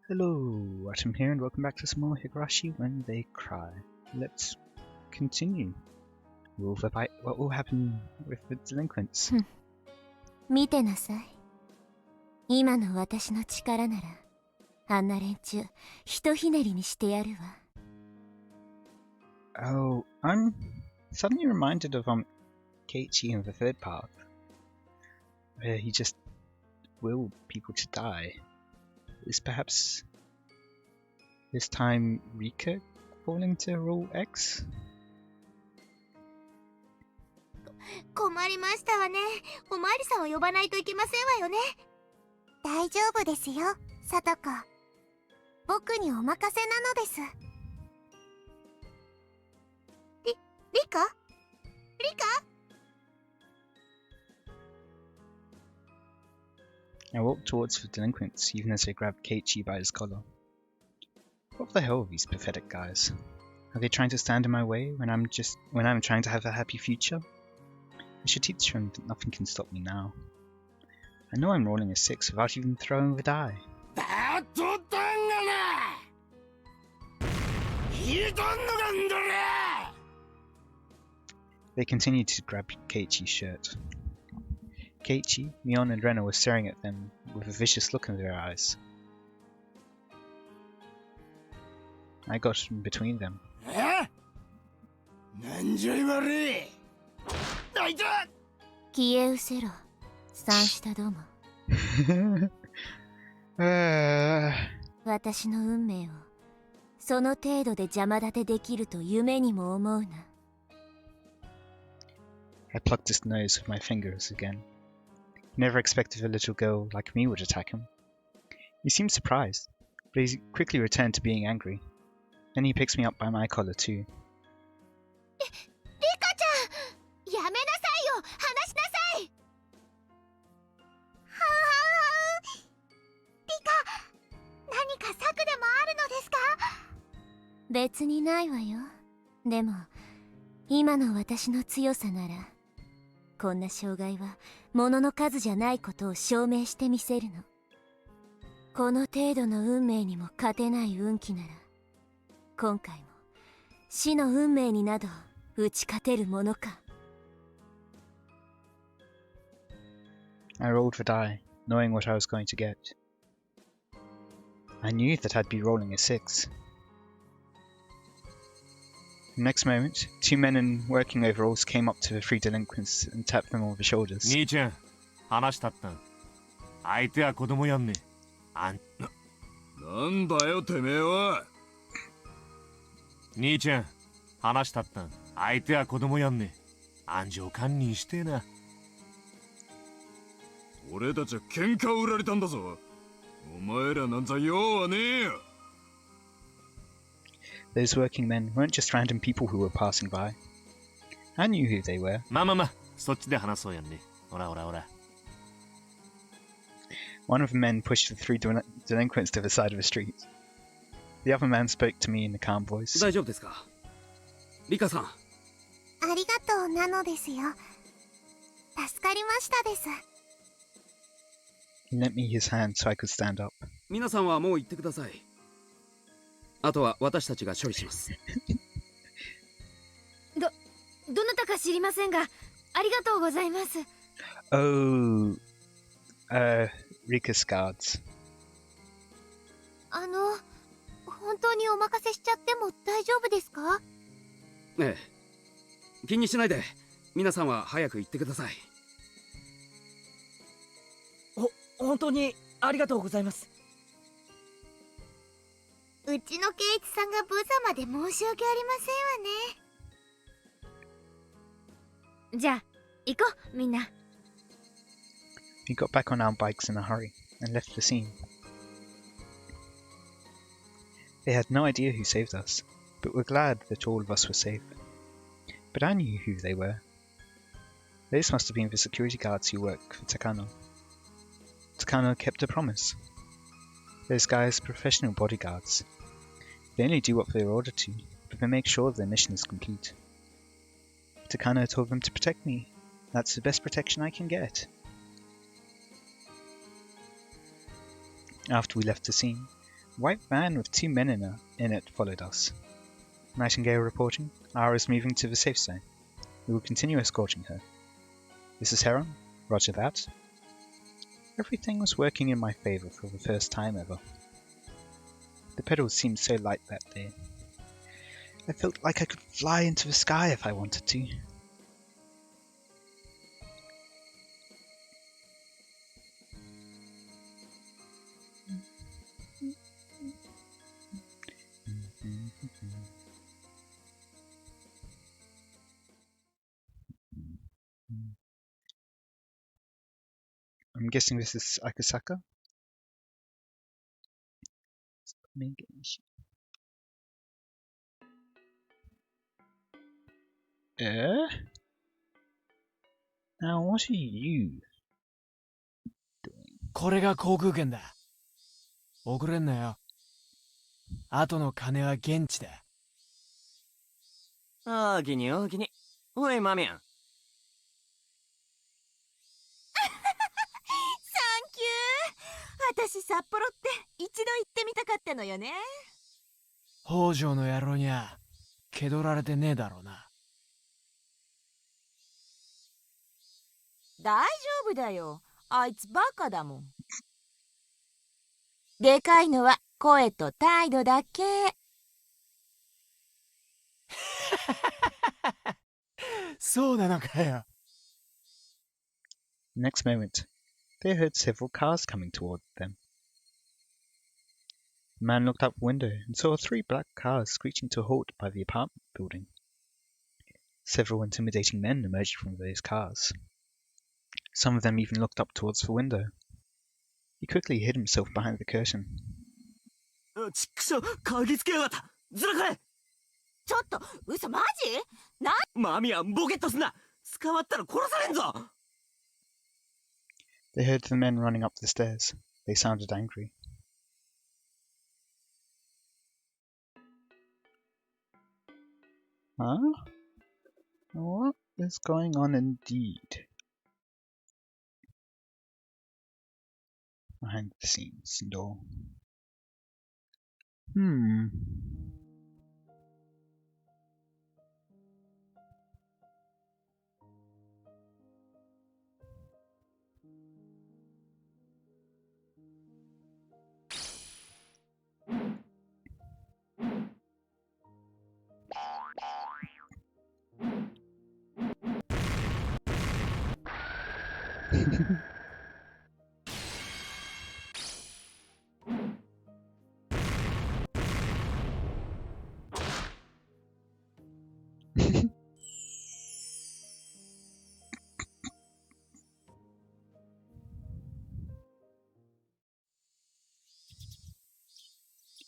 Hello, Watem here, and welcome back to some more Higurashi When They Cry. Let's continue. What will happen with the delinquents? 見てなさい。今の私の力なら、あんな連中、ひとひねりにしてやるわ。Oh, I'm suddenly reminded of Keiichi in the third part, where he just willed people to die. Is perhaps this time Rika falling to rule X? 困りましたわね。おまわりさんを呼ばないといけませんわよね。大丈夫ですよ、さとこ。僕にお任せなのです。リカ？リカ？ I walked towards the delinquents, even as they grabbed Keiichi by his collar. What the hell are these pathetic guys? Are they trying to stand in my way when I'm trying to have a happy future? I should teach them that nothing can stop me now. I know I'm rolling a 6 without even throwing the die. They continued to grab Keiichi's shirt. Keiichi, Mion and Rena were staring at them with a vicious look in their eyes. I got in between them. 消え失せろ、三下ども。私の運命をその程度で邪魔立てできると夢にも思うな。I plucked his nose with my fingers again. He never expected a little girl like me would attack him. He seemed surprised, but he quickly returned to being angry. Then he picks me up by my collar too. リカちゃん、やめなさいよ、話しなさい。リカ、何か策でもあるのですか？別にないわよ。でも今の私の強さなら、こんな障害は物の数じゃないことを証明してみせるの。この程度の運命にも勝てない運気なら、今回も死の運命になど打ち勝てるものか。I rolled the die, knowing what I was going to get. I knew that I'd be rolling a 6. The next moment, 2 men in working overalls came up to the 3 delinquents and tapped them on the shoulders. 兄ちゃん、話したった。相手は子供やんね。なんだよてめえは。兄ちゃん、話したった。相手は子供やんね。安城堪忍してえな。俺たちは喧嘩を売られたんだぞ。お前らなんざ用はねえよ。Those working men weren't just random people who were passing by. I knew who they were. まあ、そっちで話そうやんね。ほら。One of the men pushed the 3 delinquents to the side of the street. The other man spoke to me in a calm voice. 大丈夫ですか？リカさん。ありがとうなのですよ。助かりましたです。He lent me his hand so I could stand up. 皆さんはもう行ってください。あとは私たちが処理します。どなたか知りませんが、ありがとうございます。Oh, Rika's guards. 本当にお任せしちゃっても大丈夫ですか？ええ。気にしないで、皆さんは早く行ってください。本当にありがとうございます。うちのケイチさんが無様で申し訳ありませんわね。じゃあ行こう、みんな。We got back on our bikes in a hurry and left the scene. They had no idea who saved us, but were glad that all of us were safe. But I knew who they were. Those must have been the security guards who work for Takano. Takano kept a promise. Those guys are professional bodyguards. They only do what they're ordered to, but they make sure their mission is complete. Takano told them to protect me. That's the best protection I can get. After we left the scene, White van with 2 men in it followed us. Nightingale reporting. Ara is moving to the safe zone. We will continue escorting her. This is Heron. Roger that. Everything was working in my favor for the first time ever. The pedals seemed so light that day. I felt like I could fly into the sky if I wanted to. I'm guessing this is Akasaka. Now what are you? これが航空券だ。遅れんなよ。後の金は現地だ。大きに大きに。おい、マミャン。サンキュー。私札幌って一度行ってみたかったのよね。北条の野郎にゃ気取られてねえだろうな。大丈夫だよ。あいつバカだもん。でかいのは声と態度だけ。そうなのかよ。Next moment, they heard several cars coming toward them. The man looked out the window and saw 3 black cars screeching to a halt by the apartment building. Several intimidating men emerged from those cars. Some of them even looked up towards the window. He quickly hid himself behind the curtain. ちくしょう、鍵つけやがった。ずらかれ。ちょっと、嘘マジ？マミャン、ボケっとすな。捕まったら殺されんぞ。They heard the men running up the stairs. They sounded angry. Huh? What is going on indeed? Behind the scenes and all.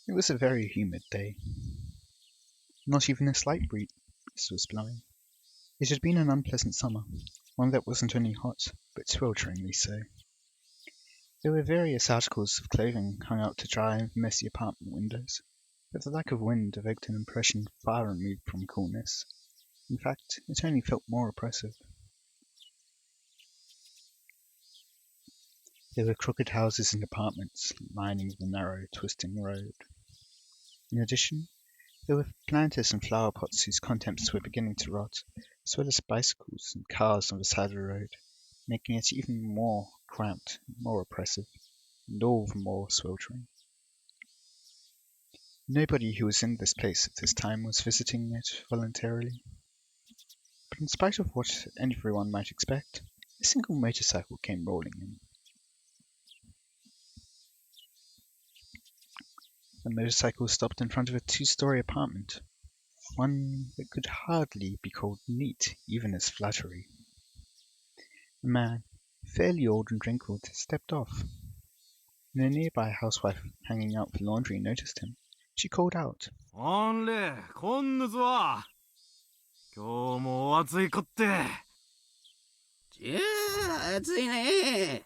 It was a very humid day. Not even a slight breeze was blowing. It had been an unpleasant summer, one that wasn't only hot, but swelteringly so. There were various articles of clothing hung out to dry in the messy apartment windows, but the lack of wind evoked an impression far removed from coolness. In fact, it only felt more oppressive. There were crooked houses and apartments lining the narrow, twisting road. In addition, there were planters and flower pots whose contents were beginning to rot, as well as bicycles and cars on the side of the road, making it even more cramped, more oppressive, and all the more sweltering. Nobody who was in this place at this time was visiting it voluntarily. But in spite of what everyone might expect, a single motorcycle came rolling in. The motorcycle stopped in front of a 2-story apartment, one that could hardly be called neat, even as flattery. A man, fairly old and wrinkled, stepped off. When a nearby housewife hanging out for laundry noticed him, she called out, あんれ、こんぬぞ。今日もお暑いこって。じゃあ暑いね。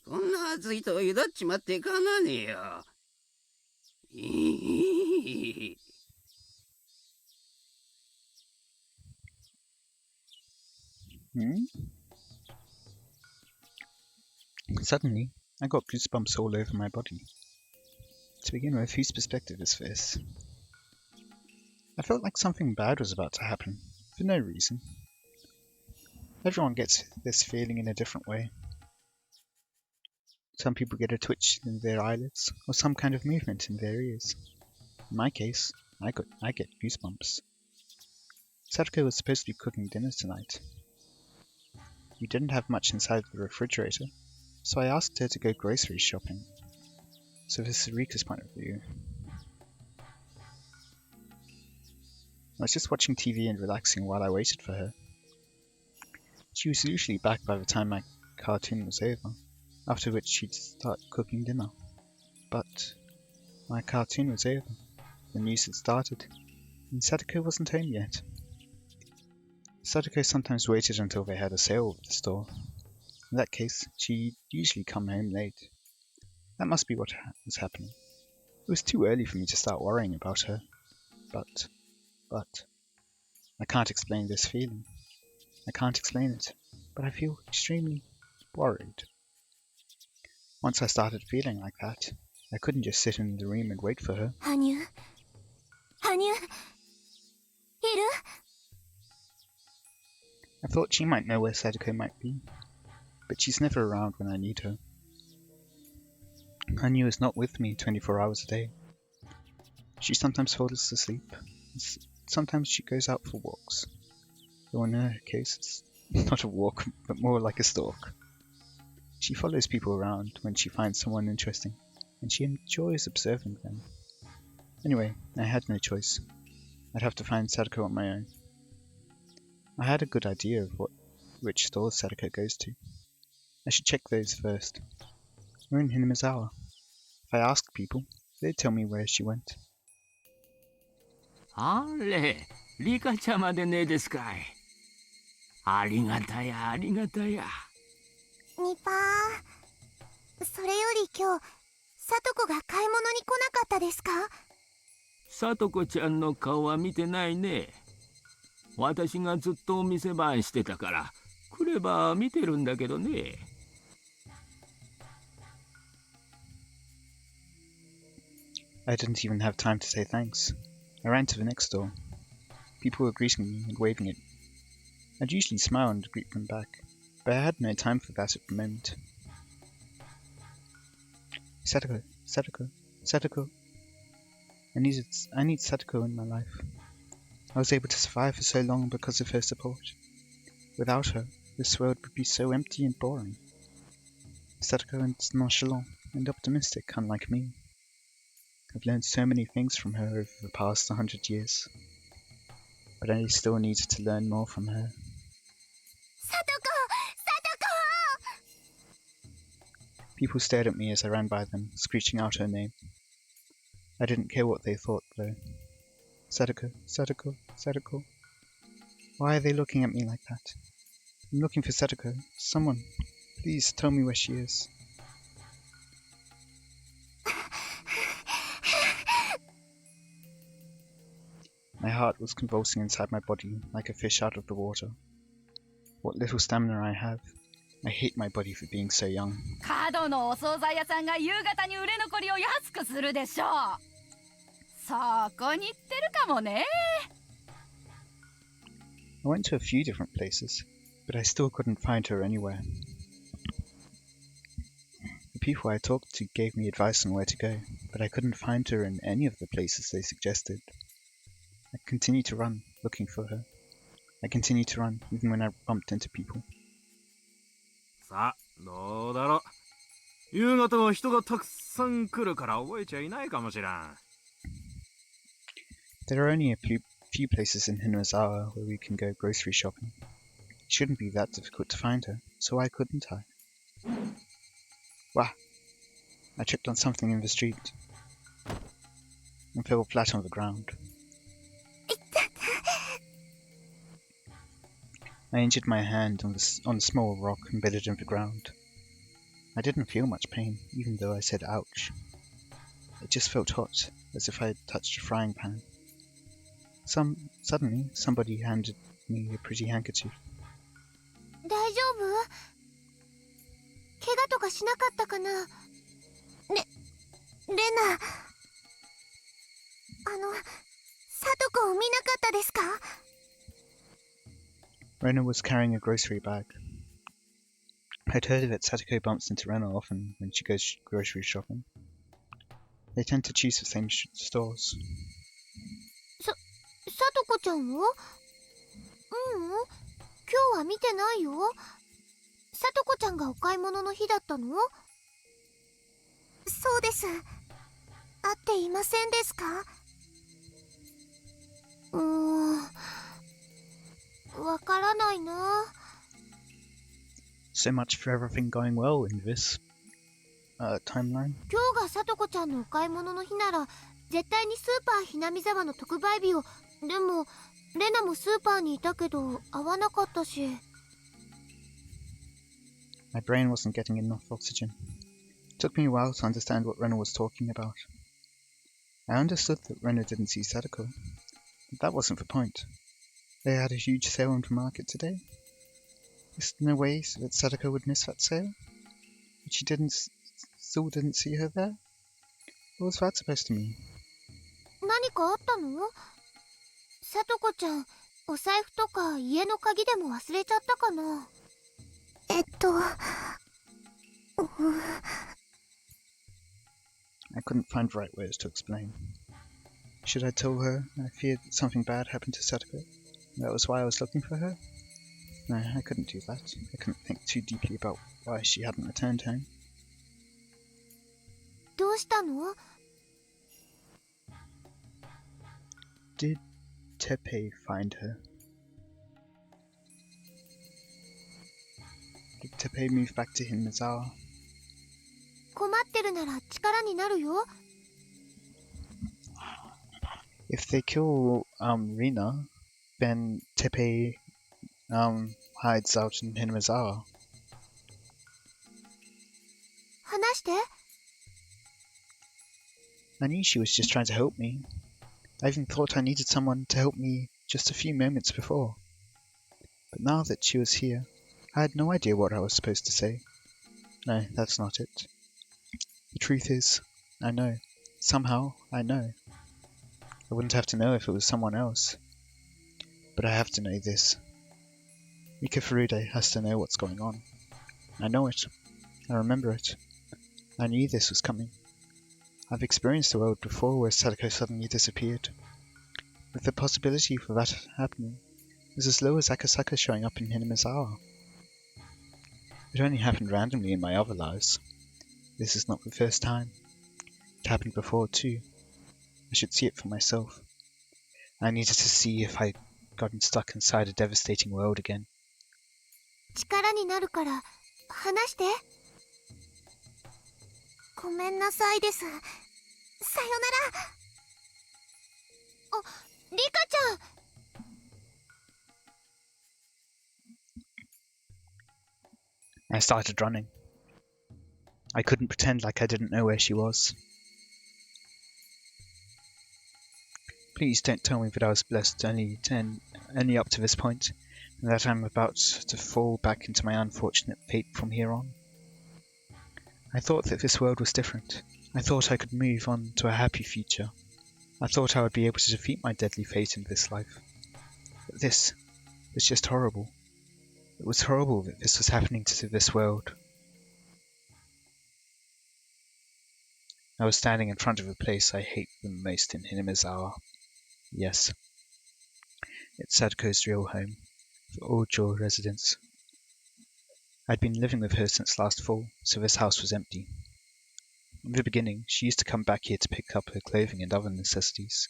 こんな暑いとゆだっちまっていかなねえよ。Suddenly, I got goosebumps all over my body. To begin with, whose perspective is this? I felt like something bad was about to happen, for no reason. Everyone gets this feeling in a different way. Some people get a twitch in their eyelids, or some kind of movement in their ears. In my case, I get goosebumps. Sadako was supposed to be cooking dinner tonight. We didn't have much inside the refrigerator, so I asked her to go grocery shopping. So this is Rika's point of view. I was just watching TV and relaxing while I waited for her. She was usually back by the time my cartoon was over, after which she'd start cooking dinner. But my cartoon was over, the news had started, and Sadako wasn't home yet. Sadako sometimes waited until they had a sale at the store. In that case, she'd usually come home late. That must be what was happening. It was too early for me to start worrying about her. But, I can't explain this feeling. I can't explain it, but I feel extremely worried. Once I started feeling like that, I couldn't just sit in the room and wait for her. Hanyu? Hanyu? Iru? I thought she might know where Sadako might be, but she's never around when I need her. Hanyu is not with me 24 hours a day. She sometimes falls asleep, sometimes she goes out for walks. Though in her case, it's not a walk, but more like a stalk. She follows people around when she finds someone interesting, and she enjoys observing them. Anyway, I had no choice. I'd have to find Sadako on my own. I had a good idea of which stores Sadako goes to. I should check those first. We're in Hinamizawa. If I asked people, they'd tell me where she went. あれ、リカちゃまでねえですかい。ありがたや、ありがたや。ニパー、それより今日、サトコが買い物に来なかったですか？サトコちゃんの顔は見てないね。私がずっとお店番してたから、来れば見てるんだけどね。I didn't even have time to say thanks. I ran to the next door. People were greeting me and waving at me. I'd usually smile and greet them back, but I had no time for that at the moment. Sadako, Sadako, Sadako. I need Sadako in my life. I was able to survive for so long because of her support. Without her, this world would be so empty and boring. Sadako is nonchalant and optimistic, unlike me. I've learned so many things from her over the past 100 years. But I still needed to learn more from her. Sadako! Sadako! People stared at me as I ran by them, screeching out her name. I didn't care what they thought, though. Sadako, Sadako, Sadako. Why are they looking at me like that? I'm looking for Sadako. Someone, please tell me where she is. My heart was convulsing inside my body like a fish out of the water. What little stamina I have. I hate my body for being so young. 角のお惣菜屋さんが夕方に売れ残りを安くするでしょう。そこに行ってるかもね。I went to a few different places, but I still couldn't find her anywhere. The people I talked to gave me advice on where to go, but I couldn't find her in any of the places they suggested. I continued to run, looking for her. I continued to run, even when I bumped into people. さあ、どうだろう。夕方は人がたくさん来るから覚えちゃいないかもしらん。There are only a few places in Hinazawa where we can go grocery shopping. It shouldn't be that difficult to find her, so why couldn't I? Wah! I tripped on something in the street and fell flat on the ground. I injured my hand on a small rock embedded in the ground. I didn't feel much pain, even though I said ouch. It just felt hot, as if I had touched a frying pan. Suddenly, somebody handed me a pretty handkerchief. 大丈夫？怪我とかしなかったかな？レナ、さとこを見なかったですか？ Rena was carrying a grocery bag. I'd heard that Satoko bumps into Rena often when she goes grocery shopping. They tend to choose the same stores. さとこちゃんを？今日は見てないよ。さとこちゃんがお買い物の日だったの？そうです。会っていませんですか？わからないな。 So much for everything going well in this timeline. 今日がさとこちゃんのお買い物の日なら絶対にスーパーひなみ沢の特売日を。でもレナもスーパーにいたけど会わなかったし。 My brain wasn't getting enough oxygen. It took me a while to understand what Rena was talking about. I understood that Rena didn't see Sadako, but that wasn't the point. They had a huge sale on the market today. Is there no way that Sadako would miss that sale? But she still didn't see her there? What was that supposed to mean? 何かあったの？さとこちゃん、お財布とか家の鍵でも忘れちゃったかな？I couldn't find the right words to explain. Should I tell her I feared that something bad happened to Sadako? That was why I was looking for her? No, I couldn't do that. I couldn't think too deeply about why she hadn't returned home. どうしたの？ Did Teppei find her? Did Teppei move back to Hinazawa? 困ってるなら力になるよ。 If they kill Rina, then Teppei hides out in Hinazawa. 話して。 I knew she was just trying to help me. I even thought I needed someone to help me just a few moments before. But now that she was here, I had no idea what I was supposed to say. No, that's not it. The truth is, I know. Somehow, I know. I wouldn't have to know if it was someone else. But I have to know this. Mika Furude has to know what's going on. I know it. I remember it. I knew this was coming. I've experienced a world before where Sadako suddenly disappeared. With the possibility for that happening, it was as low as Akasaka showing up in Hinamizawa. It only happened randomly in my other lives. This is not the first time. It happened before too. I should see it for myself. I needed to see if I'd gotten stuck inside a devastating world again. 力になるから話して。ごめんなさいです。さよなら。あ、リカちゃん。 I started running. I couldn't pretend like I didn't know where she was. Please don't tell me that I was blessed only up to this point, and that I'm about to fall back into my unfortunate fate from here on. I thought that this world was different. I thought I could move on to a happy future. I thought I would be able to defeat my deadly fate in this life. But this was just horrible. It was horrible that this was happening to this world. I was standing in front of a place I hate the most in Hinamizawa. Yes, it's Sadako's real home, the Ojo residence. I'd been living with her since last fall, so this house was empty. In the beginning, she used to come back here to pick up her clothing and other necessities.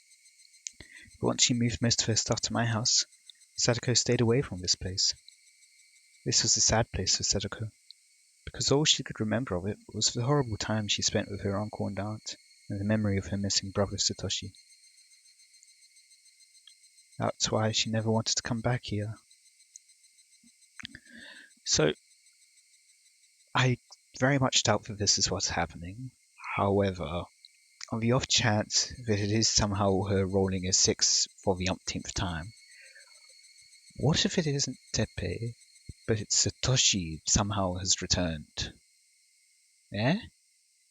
But once she moved most of her stuff to my house, Sadako stayed away from this place. This was a sad place for Sadako, because all she could remember of it was the horrible time she spent with her uncle and aunt, and the memory of her missing brother Satoshi. That's why she never wanted to come back here. So, I very much doubt that this is what's happening. However, on the off chance that it is somehow her rolling a 6 for the umpteenth time, what if it isn't Teppei, but it's Satoshi somehow has returned? Eh?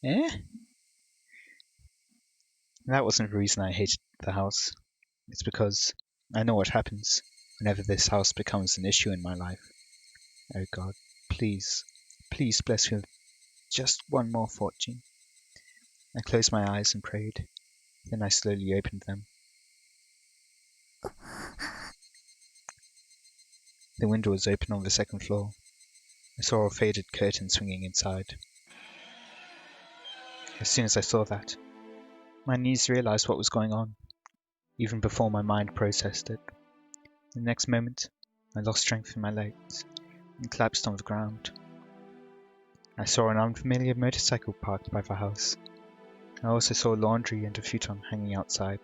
Eh? And that wasn't the reason I hated the house. It's because I know what happens whenever this house becomes an issue in my life. Oh God, please, please bless me with just one more fortune. I closed my eyes and prayed. Then I slowly opened them. The window was open on the second floor. I saw a faded curtain swinging inside. As soon as I saw that, my knees realized what was going on, even before my mind processed it. The next moment, I lost strength in my legs and collapsed on the ground. I saw an unfamiliar motorcycle parked by the house. I also saw laundry and a futon hanging outside.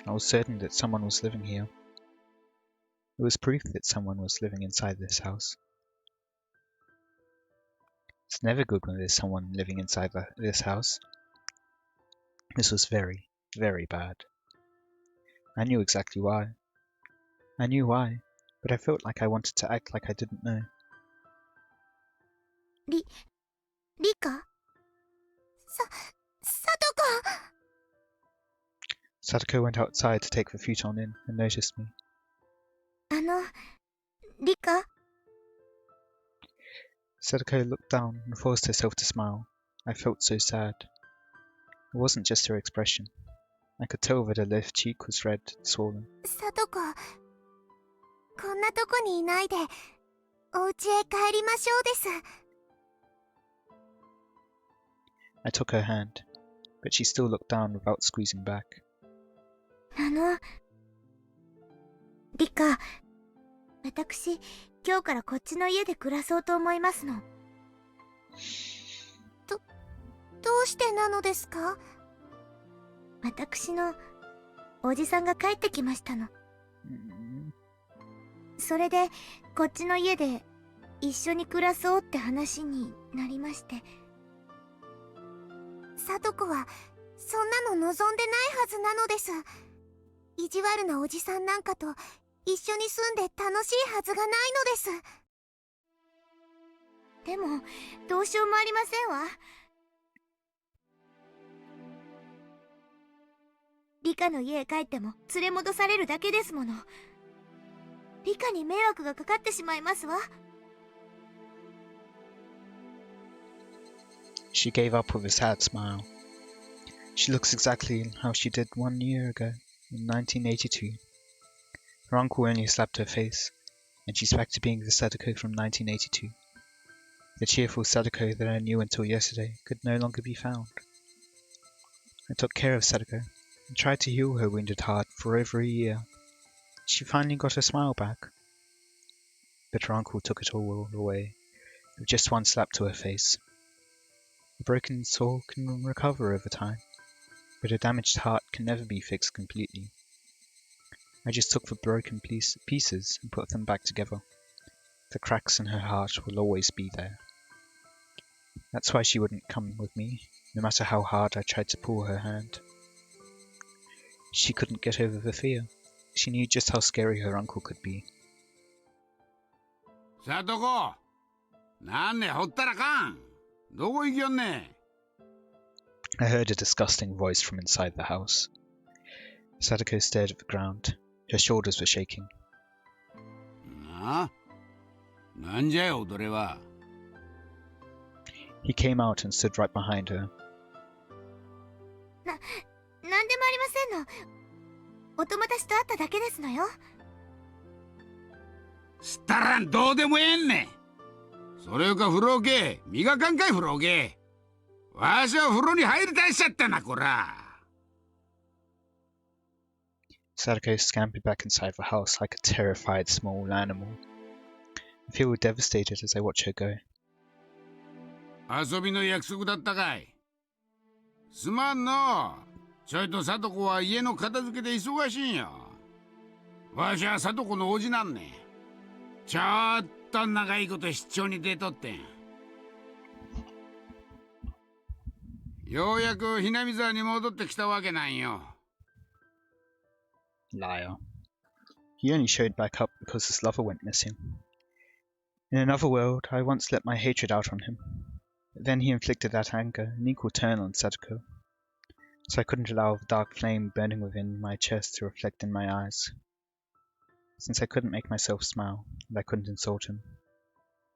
I was certain that someone was living here. It was proof that someone was living inside this house. It's never good when there's someone living inside this house. This was very, very bad. I knew exactly why. I knew why, but I felt like I wanted to act like I didn't know. Rika? Satoko! Sadako went outside to take the futon in and noticed me. Rika? Sadako looked down and forced herself to smile. I felt so sad. It wasn't just her expression. I could tell that her left cheek was red and swollen. Satoko, こんなとこにいないで、お家へ帰りましょうです。I took her hand, but she still looked down without squeezing back. リカ、私、今日からこっちの家で暮らそうと思いますの。どうしてなのですか？私のおじさんが帰ってきましたの。それでこっちの家で一緒に暮らそうって話になりまして。聡子はそんなの望んでないはずなのです。意地悪なおじさんなんかと一緒に住んで楽しいはずがないのです。でもどうしようもありませんわ。リカの家へ帰っても連れ戻されるだけですもの。リカに迷惑がかかってしまいますわ。She gave up with a sad smile. She looks exactly how she did 1 year ago, in 1982. Her uncle only slapped her face, and she's back to being the Sadako from 1982. The cheerful Sadako that I knew until yesterday could no longer be found. I took care of Sadako and tried to heal her wounded heart for over a year. She finally got her smile back. But her uncle took it all away, with just one slap to her face. A broken soul can recover over time, but a damaged heart can never be fixed completely. I just took the broken pieces and put them back together. The cracks in her heart will always be there. That's why she wouldn't come with me, no matter how hard I tried to pull her hand. She couldn't get over the fear. She knew just how scary her uncle could be. さとこ、なんでほったらかん。どこ行きよんね。I heard a disgusting voice from inside the house. Sadako stared at the ground. Her shoulders were shaking. なんじゃよ、踊れは。He came out and stood right behind her. なんでもありませんの。お友達と会っただけですのよ。したらんどうでもええんね。それよか風呂け、磨かんかい風呂け。わしは風呂に入りたいしちゃったな、こら。Sadako scampered back inside the house like a terrified small animal. I feel devastated as I watch her go. 遊びの約束だったかい。すまんの。ちょいとさとこは家の片付けで忙しいんよ。わしはさとこのおじなんね。ちょっと長いこと出張に出とってん。ようやくひなみ沢に戻ってきたわけなんよ。Liar. He only showed back up because his lover went missing. In another world, I once let my hatred out on him. But then he inflicted that anger in equal turn on Sadako. so I couldn't allow the dark flame burning within my chest to reflect in my eyes. Since I couldn't make myself smile, and I couldn't insult him,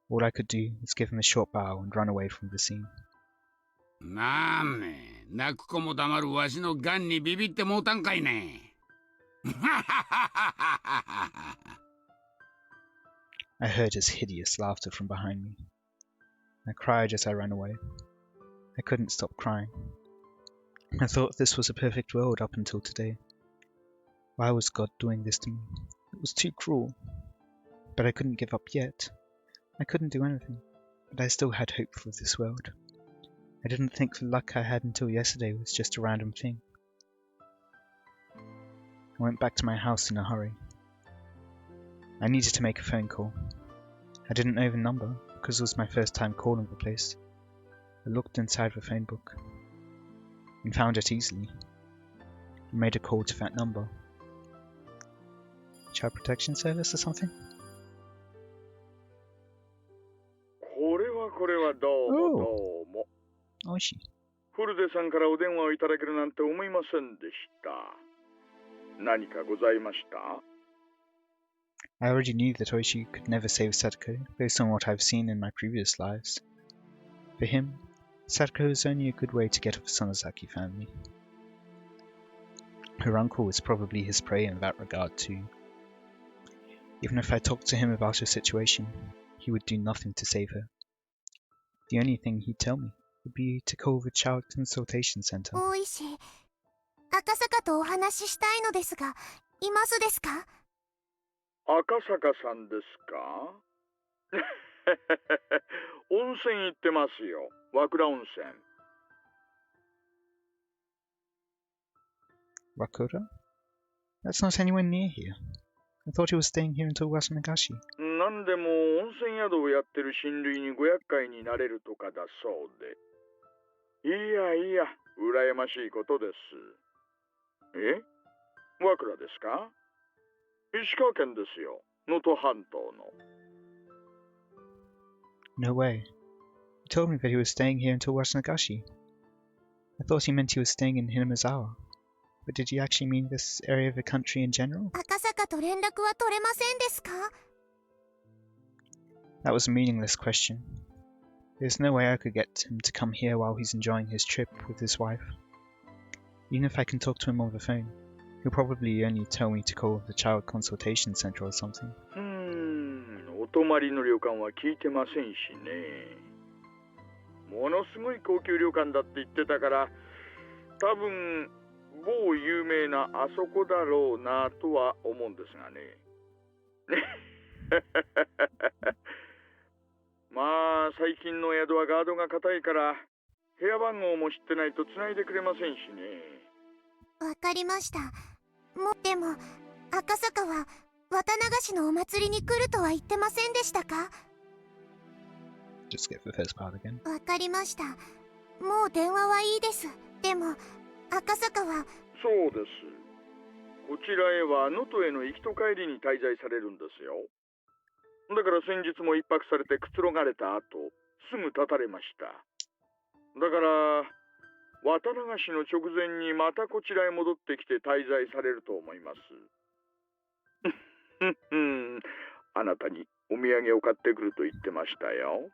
all I could do was give him a short bow and run away from the scene. なんね、泣く子も黙るわしのガンにビビってもうたんかいね。I heard his hideous laughter from behind me. I cried as I ran away. I couldn't stop crying. I thought this was a perfect world up until today. Why was God doing this to me? It was too cruel. But I couldn't give up yet. I couldn't do anything. But I still had hope for this world. I didn't think the luck I had until yesterday was just a random thing. I went back to my house in a hurry. I needed to make a phone call. I didn't know the number because it was my first time calling the place. I looked inside the phone book and found it easily. I made a call to that number. Child Protection Service or something? これはどうもどうも。おいしい。フルデさんからお電話をいただけるなんて思いませんでした。何かございました？ I already knew that Oishi could never save Sadako based on what I've seen in my previous lives. For him, Sadako is only a good way to get off the Sonozaki family. Her uncle was probably his prey in that regard too. Even if I talked to him about her situation, he would do nothing to save her. The only thing he'd tell me would be to call the Child Consultation Center. 大石、赤坂とお話ししたいのですが、いますですか？赤坂さんですか？温泉行ってますよ。和倉温泉。Wakura? That's not anywhere near here. I thought he was staying here until Wasanagashi. なんでも温泉宿をやってる親類にご厄介になれるとかだそうで。いや、羨ましいことです。え？和倉ですか？石川県ですよ。能登半島の。No way. He told me that he was staying here until Wasanagashi. I thought he meant he was staying in Hinamazawa. But did he actually mean this area of the country in general? 赤坂と連絡は取れませんですか？ That was a meaningless question. There's no way I could get him to come here while he's enjoying his trip with his wife. Even if I can talk to him on the phone, he'll probably only tell me to call the Child Consultation Center or something. お泊まりの旅館は聞いてませんしね。ものすごい高級旅館だって言ってたから、多分某有名なあそこだろうなとは思うんですがね。まあ最近の宿はガードが固いから部屋番号も知ってないと繋いでくれませんしね。わかりました。でも赤坂は綿流しのお祭りに来るとは言ってませんでしたか？ Just get the first part again. わかりました。もう電話はいいです。でも赤坂は。そうです。こちらへは能登への行きと帰りに滞在されるんですよ。だから先日も一泊されてくつろがれた後、すぐ立たれました。だから綿流しの直前にまたこちらへ戻ってきて滞在されると思います。あなたにお土産を買ってくると言ってましたよ。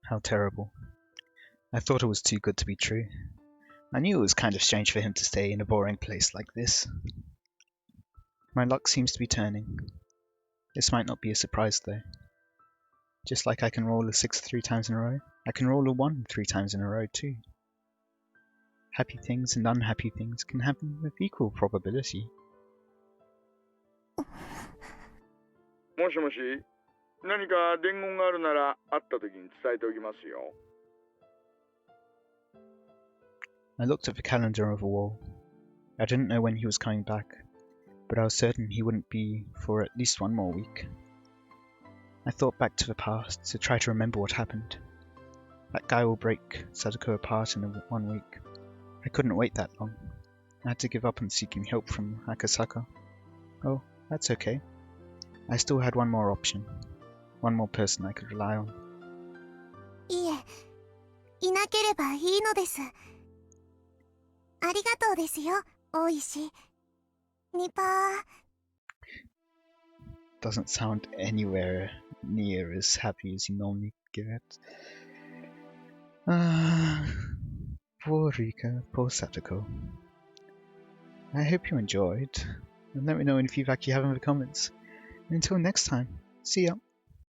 How terrible. I thought it was too good to be true. I knew it was kind of strange for him to stay in a boring place like this. My luck seems to be turning. This might not be a surprise though. Just like I can roll a 6 3 times in a row, I can roll a 1 3 times in a row too. Happy things and unhappy things can happen with equal probability. もしもし、何か伝言があるなら会った時に伝えておきますよ。I looked at the calendar on the wall. I didn't know when he was coming back, but I was certain he wouldn't be for at least one more week. I thought back to the past to try to remember what happened. That guy will break Sadako apart in 1 week. I couldn't wait that long. I had to give up on seeking help from Akasaka. Oh, that's okay. I still had one more option. One more person I could rely on. いえ、いなければいいのです。ありがとうですよ、大石。ニパー。 Doesn't sound anywhere near as happy as you normally get. Poor Rika, poor Satoko. I hope you enjoyed, and let me know any feedback you have in the comments. And until next time, see ya!